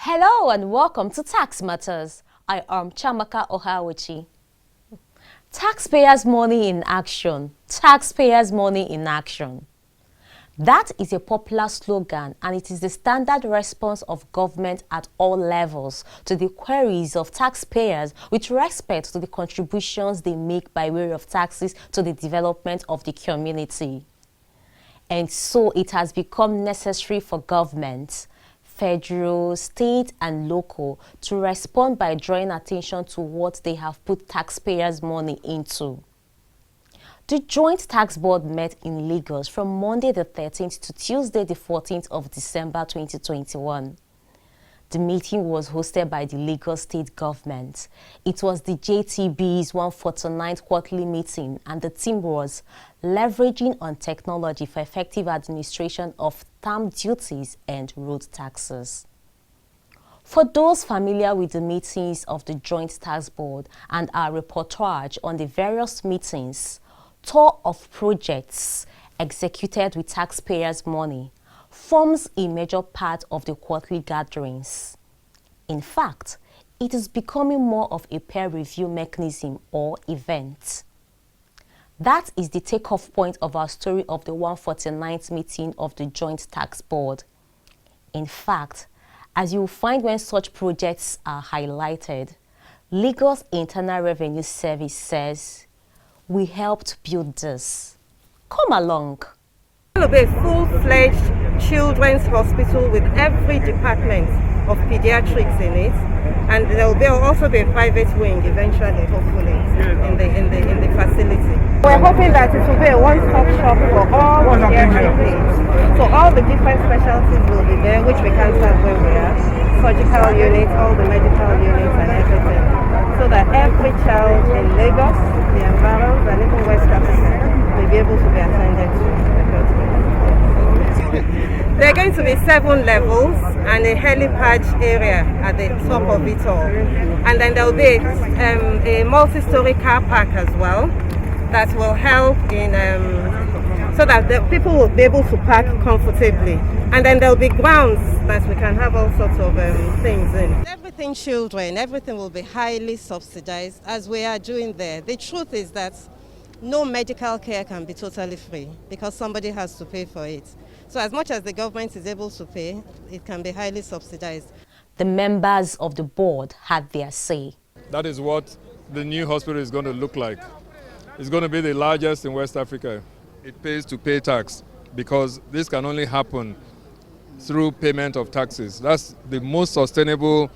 Hello and welcome to Tax Matters. I am Chamaka Ohawichi. Taxpayers' money in action. Taxpayers' money in action. That is a popular slogan, and it is the standard response of government at all levels to the queries of taxpayers with respect to the contributions they make by way of taxes to the development of the community. And so it has become necessary for governments, federal, state and local, to respond by drawing attention to what they have put taxpayers' money into. The Joint Tax Board met in Lagos from Monday the 13th to Tuesday the 14th of December 2021. The meeting was hosted by the Lagos State Government. It was the JTB's 149th quarterly meeting, and the theme was leveraging on technology for effective administration of stamp duties and road taxes. For those familiar with the meetings of the Joint Tax Board and our reportage on the various meetings, tour of projects executed with taxpayers' money forms a major part of the quarterly gatherings. In fact, it is becoming more of a peer review mechanism or event. That is the takeoff point of our story of the 149th meeting of the Joint Tax Board. In fact, as you will find when such projects are highlighted, Lagos Internal Revenue Service says, "We helped build this. Come along." It will be a full-fledged children's hospital with every department of pediatrics in it, and there will also be a private wing eventually, hopefully, in the facility. We're hoping that it will be a one-stop shop for all pediatric needs. So all the different specialties will be there, which we can't have where we are. Surgical units, all the medical units and everything. So that every child in Lagos, the environs, and even West Africa will be able to be attended to. There are going to be 7 levels and a helipad area at the top of it all. And then there will be a multi-story car park as well that will help in so that the people will be able to park comfortably. And then there will be grounds that we can have all sorts of things in. Everything children, everything will be highly subsidized as we are doing there. The truth is that no medical care can be totally free because somebody has to pay for it. So as much as the government is able to pay, it can be highly subsidized. The members of the board had their say. That is what the new hospital is going to look like. It's going to be the largest in West Africa. It pays to pay tax because this can only happen through payment of taxes. That's the most sustainable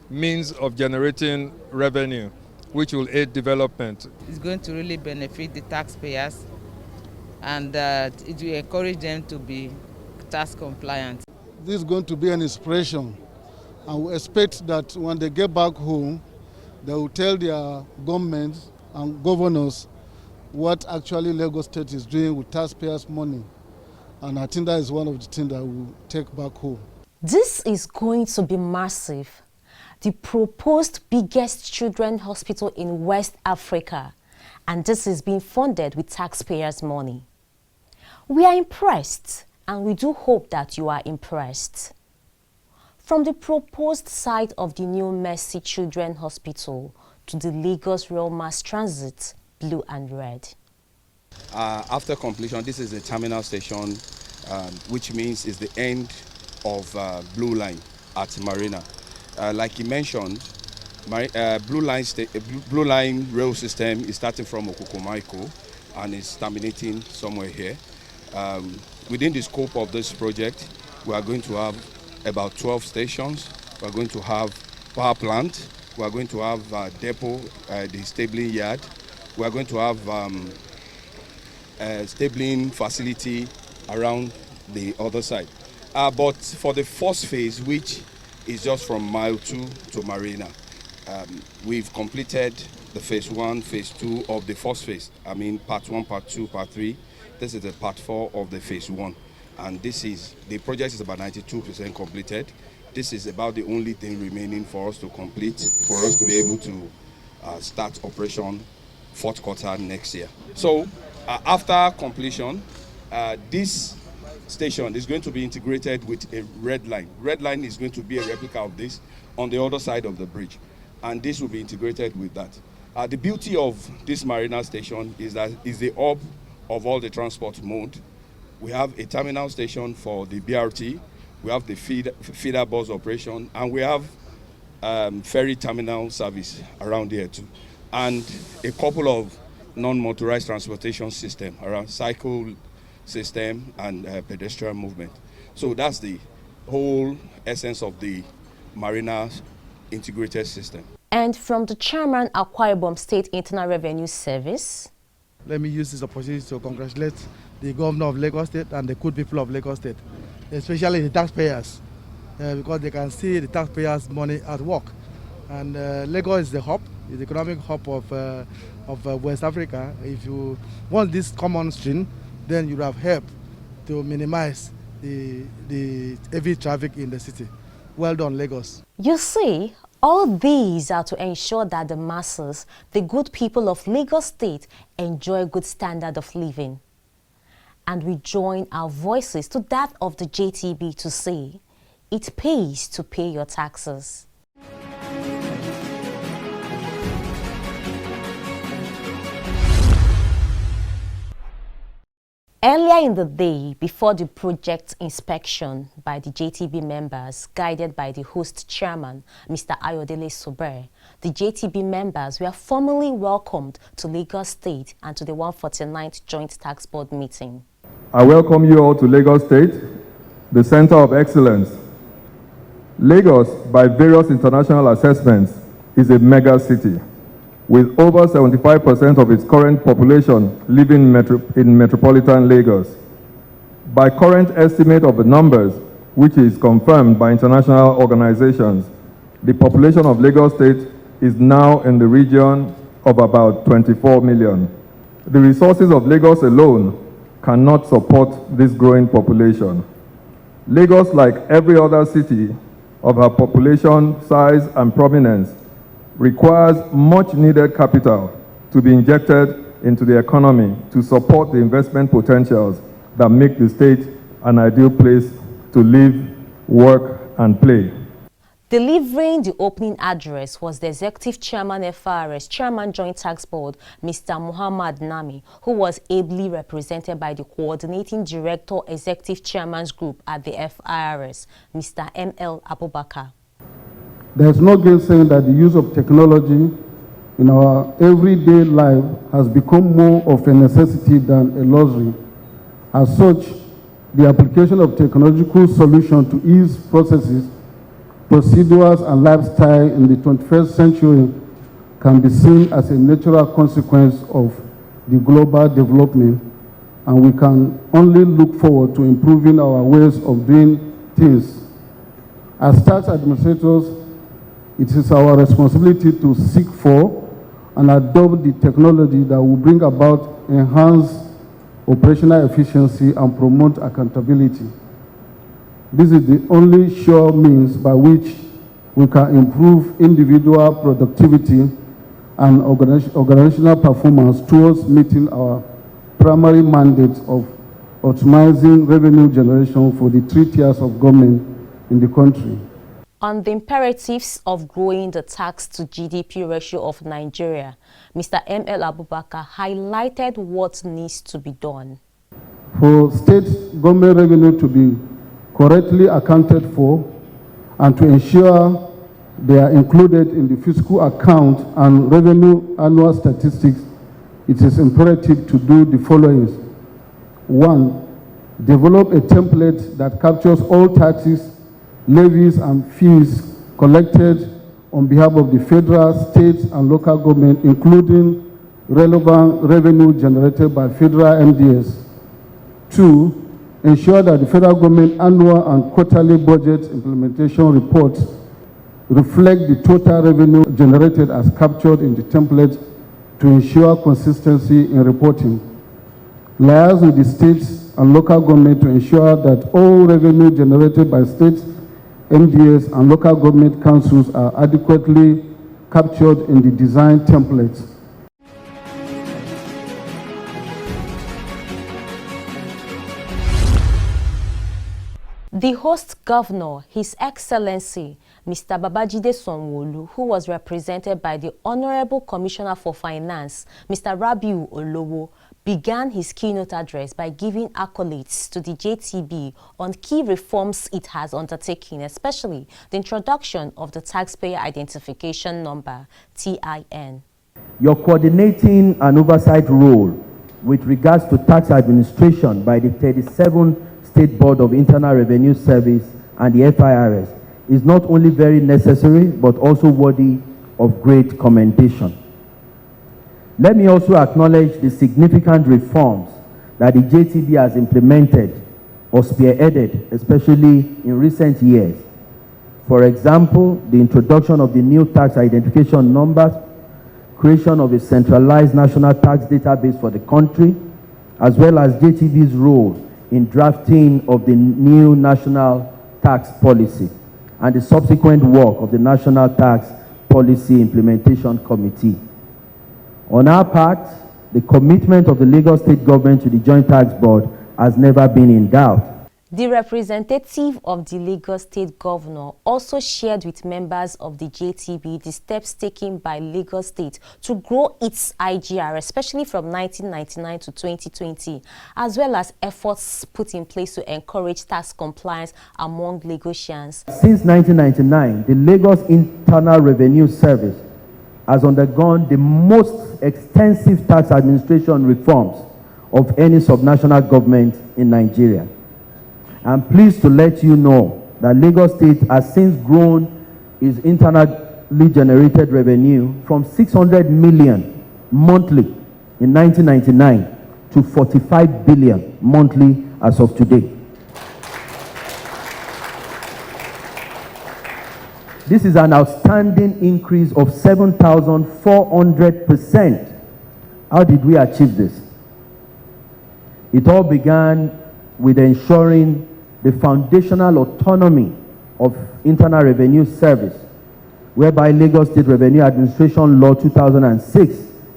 means of generating revenue, which will aid development. It's going to really benefit the taxpayers, and it will encourage them to be tax compliant. This is going to be an inspiration, and we expect that when they get back home, they will tell their governments and governors what actually Lagos State is doing with taxpayers' money. And I think that is one of the things that we'll take back home. This is going to be massive. The proposed biggest children's hospital in West Africa, and this is being funded with taxpayers' money. We are impressed, and we do hope that you are impressed. From the proposed site of the new Mercy Children's Hospital to the Lagos Rail Mass Transit, blue and red. After completion, this is the terminal station, which means it's the end of Blue Line at Marina. Like you mentioned, Blue Line rail system is starting from Okokomaiko and is terminating somewhere here. Within the scope of this project, we are going to have about 12 stations. We are going to have power plant. We are going to have depot, the stabling yard. We are going to have a stabling facility around the other side. But for the first phase, which is just from mile 2 to Marina, we've completed the phase 1, phase 2 of the first phase. I mean, part 1, part 2, part 3. This is the part 4 of the phase 1. And the project is about 92% completed. This is about the only thing remaining for us to complete, for us to be able to start operation 4th quarter next year. So after completion, this station is going to be integrated with a red line. Red line is going to be a replica of this on the other side of the bridge, and this will be integrated with that. The beauty of this marina station is that it's the hub of all the transport mode. We have a terminal station for the BRT, we have the feeder bus operation, and we have ferry terminal service around here too, and a couple of non-motorized transportation system around cycle system and pedestrian movement. So that's the whole essence of the marina integrated system. And from the chairman, Akwa Ibom State Internal Revenue Service. Let me use this opportunity to congratulate the governor of Lagos State and the good people of Lagos State, especially the taxpayers, because they can see the taxpayers' money at work. And Lagos is the hub, is the economic hub of West Africa. If you want this common stream, then you have helped to minimize the heavy traffic in the city. Well done, Lagos. You see, all these are to ensure that the masses, the good people of Lagos State, enjoy a good standard of living. And we join our voices to that of the JTB to say, it pays to pay your taxes. Earlier in the day, before the project inspection by the JTB members, guided by the host chairman, Mr. Ayodele Sober, the JTB members were formally welcomed to Lagos State and to the 149th Joint Tax Board meeting. I welcome you all to Lagos State, the center of excellence. Lagos, by various international assessments, is a mega city, with over 75% of its current population living in metropolitan Lagos. By current estimate of the numbers, which is confirmed by international organizations, the population of Lagos State is now in the region of about 24 million. The resources of Lagos alone cannot support this growing population. Lagos, like every other city of her population size and prominence, requires much needed capital to be injected into the economy to support the investment potentials that make the state an ideal place to live, work, and play. Delivering the opening address was the Executive Chairman FRS, Chairman Joint Tax Board, Mr. Muhammad Nami, who was ably represented by the Coordinating Director Executive Chairman's Group at the FRS, Mr. M.L. Abubakar. There is no gainsaying that the use of technology in our everyday life has become more of a necessity than a luxury. As such, the application of technological solutions to ease processes, procedures, and lifestyle in the 21st century can be seen as a natural consequence of the global development, and we can only look forward to improving our ways of doing things. As tax administrators, it is our responsibility to seek for and adopt the technology that will bring about enhanced operational efficiency and promote accountability. This is the only sure means by which we can improve individual productivity and organizational performance towards meeting our primary mandate of optimizing revenue generation for the 3 tiers of government in the country. On the imperatives of growing the tax to GDP ratio of Nigeria, Mr. M.L. Abubakar highlighted what needs to be done. For state government revenue to be correctly accounted for and to ensure they are included in the fiscal account and revenue annual statistics, it is imperative to do the following. 1, develop a template that captures all taxes, levies, and fees collected on behalf of the federal, state, and local government, including relevant revenue generated by federal MDS. 2, ensure that the federal government annual and quarterly budget implementation reports reflect the total revenue generated as captured in the template to ensure consistency in reporting. Liaise with the states and local government to ensure that all revenue generated by states, MDS, and local government councils are adequately captured in the design templates. The host governor, His Excellency Mr. Babajide Sanwo-Olu, who was represented by the Honorable Commissioner for Finance, Mr. Rabiu Olowo, began his keynote address by giving accolades to the JTB on key reforms it has undertaken, especially the introduction of the Taxpayer Identification Number, TIN. Your coordinating and oversight role with regards to tax administration by the 37 State Board of Internal Revenue Service and the FIRS is not only very necessary, but also worthy of great commendation. Let me also acknowledge the significant reforms that the JTB has implemented or spearheaded, especially in recent years. For example, the introduction of the new tax identification numbers, creation of a centralized national tax database for the country, as well as JTB's role in drafting of the new national tax policy and the subsequent work of the National Tax Policy Implementation Committee. On our part, the commitment of the Lagos State government to the Joint Tax Board has never been in doubt. The representative of the Lagos State Governor also shared with members of the JTB the steps taken by Lagos State to grow its IGR, especially from 1999 to 2020, as well as efforts put in place to encourage tax compliance among Lagosians. Since 1999, the Lagos Internal Revenue Service has undergone the most extensive tax administration reforms of any subnational government in Nigeria. I'm pleased to let you know that Lagos State has since grown its internally generated revenue from 600 million monthly in 1999 to 45 billion monthly as of today. This is an outstanding increase of 7,400%. How did we achieve this? It all began with ensuring the foundational autonomy of Internal Revenue Service, whereby Lagos State Revenue Administration Law 2006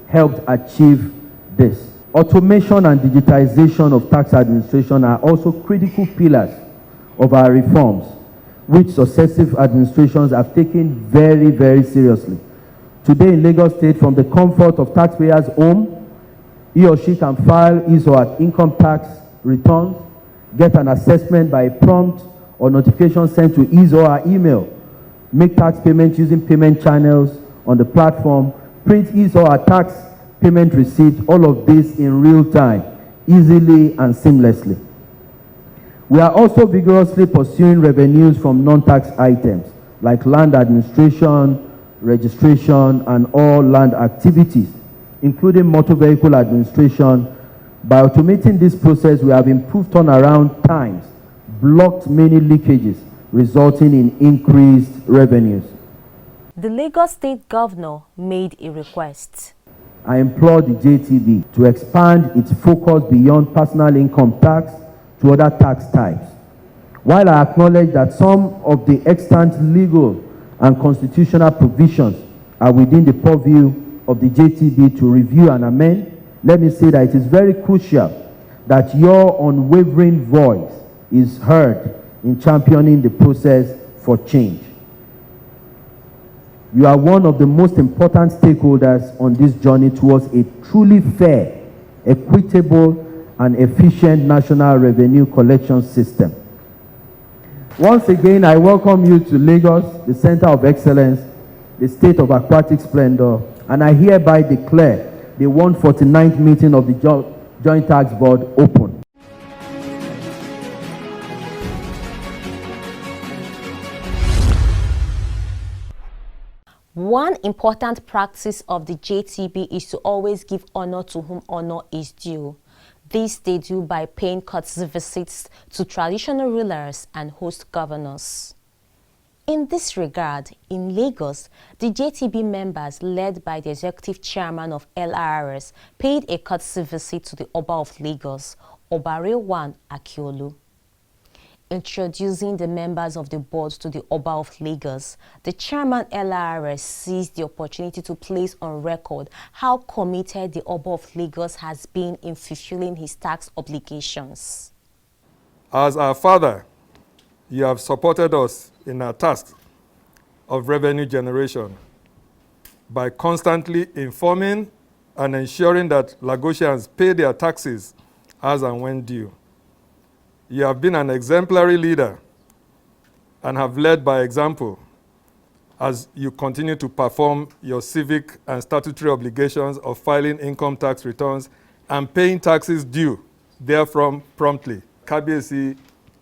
helped achieve this. Automation and digitization of tax administration are also critical pillars of our reforms, which successive administrations have taken very, very seriously. Today in Lagos State, from the comfort of taxpayers' home, he or she can file his or her income tax returns, get an assessment by a prompt or notification sent to his or her email, make tax payments using payment channels on the platform, print his or her tax payment receipt, all of this in real time, easily and seamlessly. We are also vigorously pursuing revenues from non-tax items like land administration, registration, and all land activities, including motor vehicle administration. By automating this process, we have improved turnaround times, blocked many leakages, resulting in increased revenues. The Lagos State Governor made a request. I implore the JTB to expand its focus beyond personal income tax to other tax types. While I acknowledge that some of the extant legal and constitutional provisions are within the purview of the JTB to review and amend, let me say that it is very crucial that your unwavering voice is heard in championing the process for change. You are one of the most important stakeholders on this journey towards a truly fair, equitable, and efficient national revenue collection system. Once again, I welcome you to Lagos, the Center of Excellence, the state of aquatic splendor, and I hereby declare the 149th meeting of the Joint Tax Board open. One important practice of the JTB is to always give honor to whom honor is due. This they do by paying courtesy visits to traditional rulers and host governors. In this regard, in Lagos, the JTB members, led by the executive chairman of LRS, paid a courtesy visit to the Oba of Lagos, Obarewan Akiolu. Introducing the members of the board to the Oba of Lagos, the chairman LRS seized the opportunity to place on record how committed the Oba of Lagos has been in fulfilling his tax obligations. As our father you have supported us in our task of revenue generation by constantly informing and ensuring that Lagosians pay their taxes as and when due. You have been an exemplary leader and have led by example as you continue to perform your civic and statutory obligations of filing income tax returns and paying taxes due therefrom promptly. Kabiyesi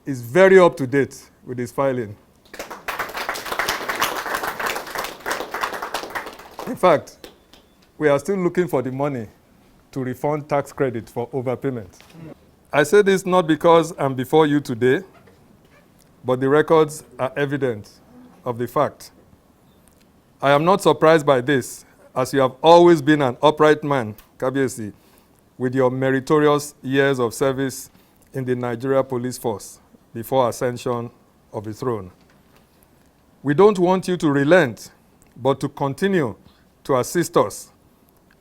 is very up to date with his filing. In fact, we are still looking for the money to refund tax credit for overpayment. I say this not because I'm before you today, but the records are evident of the fact. I am not surprised by this, as you have always been an upright man, Kabiyesi, with your meritorious years of service in the Nigeria Police Force before ascension of the throne. We don't want you to relent, but to continue to assist us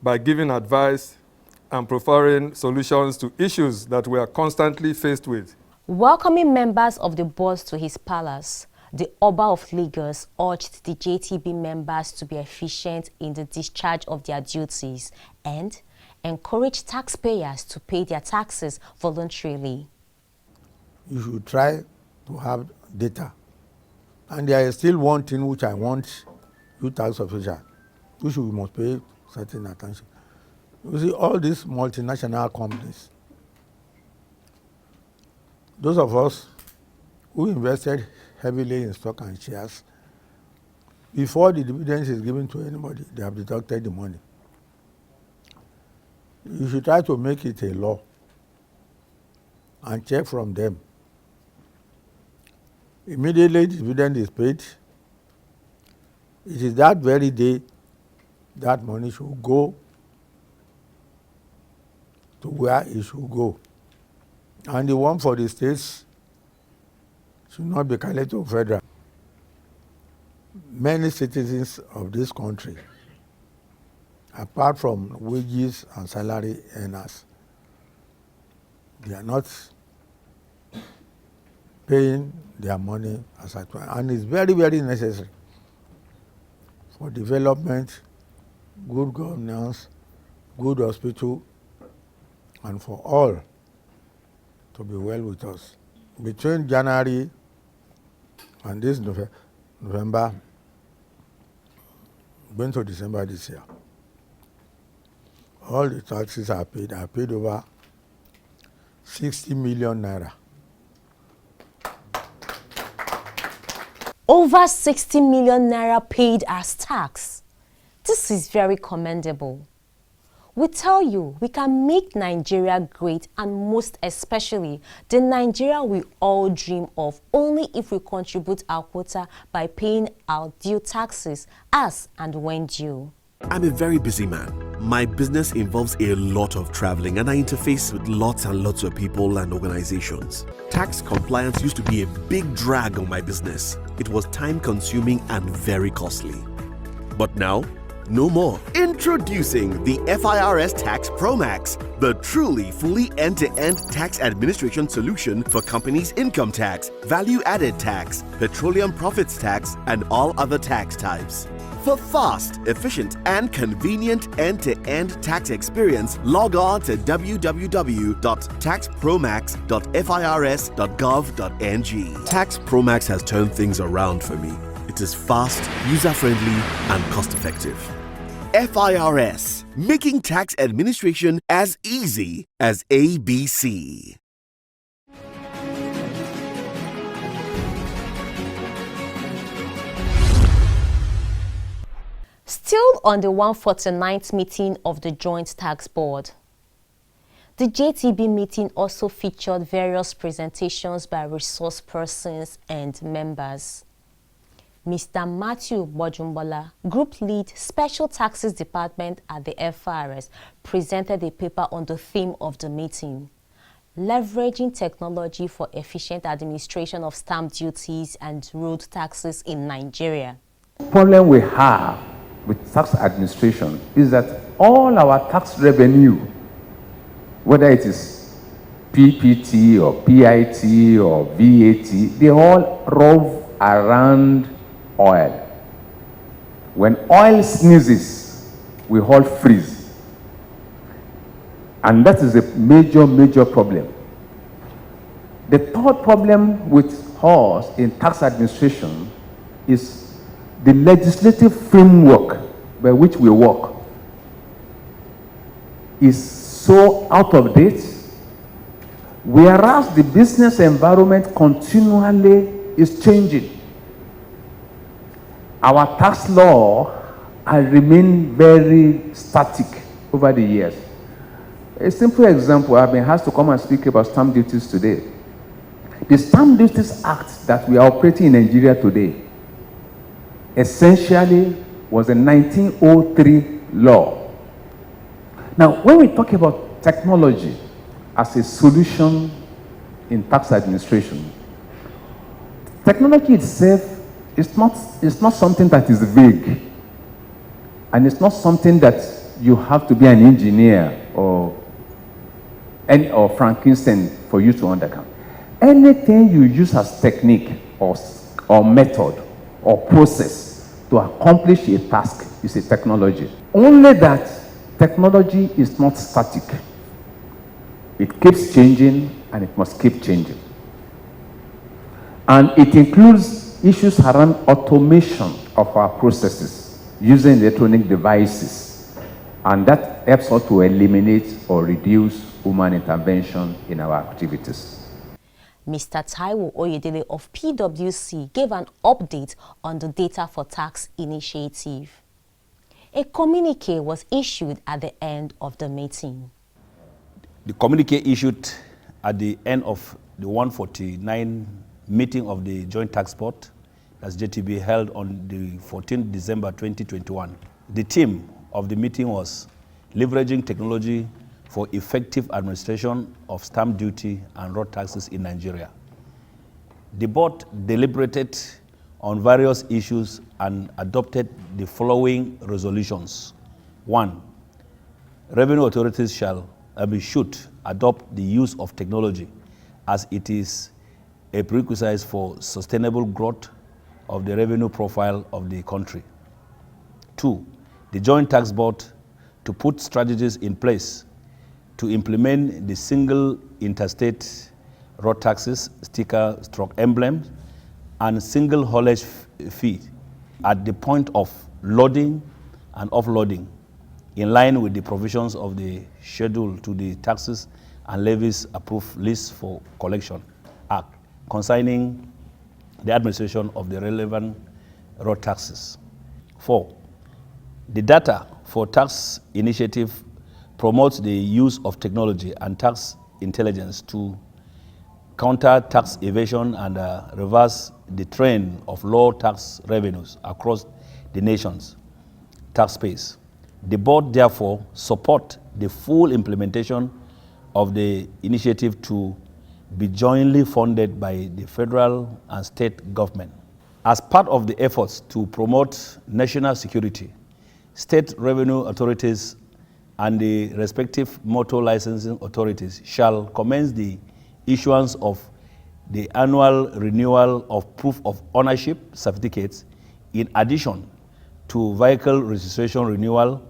by giving advice and proffering solutions to issues that we are constantly faced with. Welcoming members of the board to his palace, the Oba of Lagos urged the JTB members to be efficient in the discharge of their duties and encourage taxpayers to pay their taxes voluntarily. You should try to have data. And there is still one thing which I want you tax officials, which we must pay certain attention. You see, all these multinational companies, those of us who invested heavily in stock and shares, before the dividends is given to anybody, they have deducted the money. You should try to make it a law and check from them. Immediately the dividend is paid, it is that very day that money should go to where it should go. And the one for the states should not be collected to federal. Many citizens of this country, apart from wages and salary earners, they are not paying their money as at one. And it's very, very necessary for development, good governance, good hospital, and for all to be well with us. Between January and this November, going to December this year, all the taxes are paid. I paid over 60 million naira. Over 60 million naira paid as tax. This is very commendable. We tell you we can make Nigeria great, and most especially the Nigeria we all dream of, only if we contribute our quota by paying our due taxes as and when due. I'm a very busy man. My business involves a lot of traveling and I interface with lots and lots of people and organizations. Tax compliance used to be a big drag on my business. It was time consuming and very costly. But now, no more. Introducing the FIRS Tax Pro Max, the truly fully end-to-end tax administration solution for companies' income tax, value-added tax, petroleum profits tax, and all other tax types. For fast, efficient, and convenient end-to-end tax experience, log on to www.taxpromax.firs.gov.ng. Tax Pro Max has turned things around for me. It is fast, user-friendly, and cost-effective. FIRS, making tax administration as easy as ABC. Still on the 149th meeting of the Joint Tax Board, the JTB meeting also featured various presentations by resource persons and members. Mr. Matthew Bojumbola, Group Lead, Special Taxes Department at the FIRS, presented a paper on the theme of the meeting, Leveraging Technology for Efficient Administration of Stamp Duties and Road Taxes in Nigeria. The problem we have with tax administration is that all our tax revenue, whether it is PPT or PIT or VAT, they all revolve around oil. When oil sneezes, we all freeze. And that is a major, major problem. The third problem with us in tax administration is the legislative framework by which we work is so out of date, whereas the business environment continually is changing. Our tax law has remained very static over the years. A simple example, I've been asked to come and speak about stamp duties today. The Stamp Duties Act that we are operating in Nigeria today essentially was a 1903 law. Now, when we talk about technology as a solution in tax administration, technology itself is not something that is vague, and it's not something that you have to be an engineer or Frankenstein for you to understand. Anything you use as technique or method or process to accomplish a task is a technology. Only that technology is not static. It keeps changing and it must keep changing. And it includes issues around automation of our processes using electronic devices. And that helps us to eliminate or reduce human intervention in our activities. Mr. Taiwo Oyedele of PwC gave an update on the Data for Tax initiative. A communique was issued at the end of the meeting. The communique issued at the end of the 149 meeting of the Joint Tax Board, that's JTB, held on the 14th December 2021. The theme of the meeting was leveraging technology for effective administration of stamp duty and road taxes in Nigeria. The board deliberated on various issues and adopted the following resolutions. 1. Revenue authorities should adopt the use of technology as it is a prerequisite for sustainable growth of the revenue profile of the country. 2. The Joint Tax Board to put strategies in place to implement the single interstate road taxes, sticker/emblem, and single haulage fee at the point of loading and offloading, in line with the provisions of the schedule to the taxes and levies approved list for collection act concerning the administration of the relevant road taxes. 4. The data for tax initiative promotes the use of technology and tax intelligence to counter tax evasion and reverse the trend of low tax revenues across the nation's tax base. The board therefore supports the full implementation of the initiative to be jointly funded by the federal and state government. As part of the efforts to promote national security, state revenue authorities and the respective motor licensing authorities shall commence the issuance of the annual renewal of proof of ownership certificates in addition to vehicle registration renewal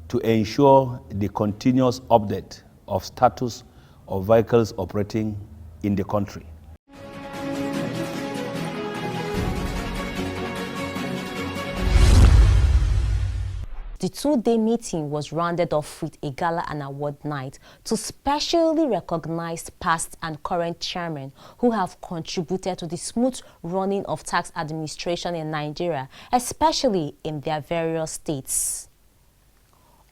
to ensure the continuous update of status of vehicles operating in the country. The two-day meeting was rounded off with a gala and award night to specially recognize past and current chairmen who have contributed to the smooth running of tax administration in Nigeria, especially in their various states.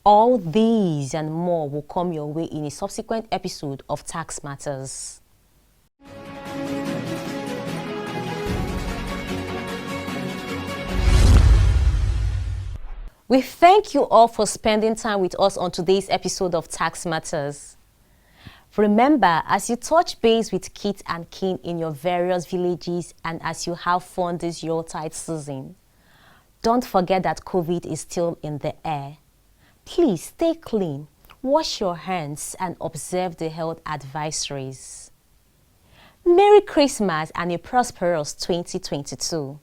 All these and more will come your way in a subsequent episode of Tax Matters. We thank you all for spending time with us on today's episode of Tax Matters. Remember, as you touch base with kith and kin in your various villages and as you have fun this Yuletide season, don't forget that COVID is still in the air. Please stay clean, Wash your hands and observe the health advisories. Merry Christmas and a prosperous 2022.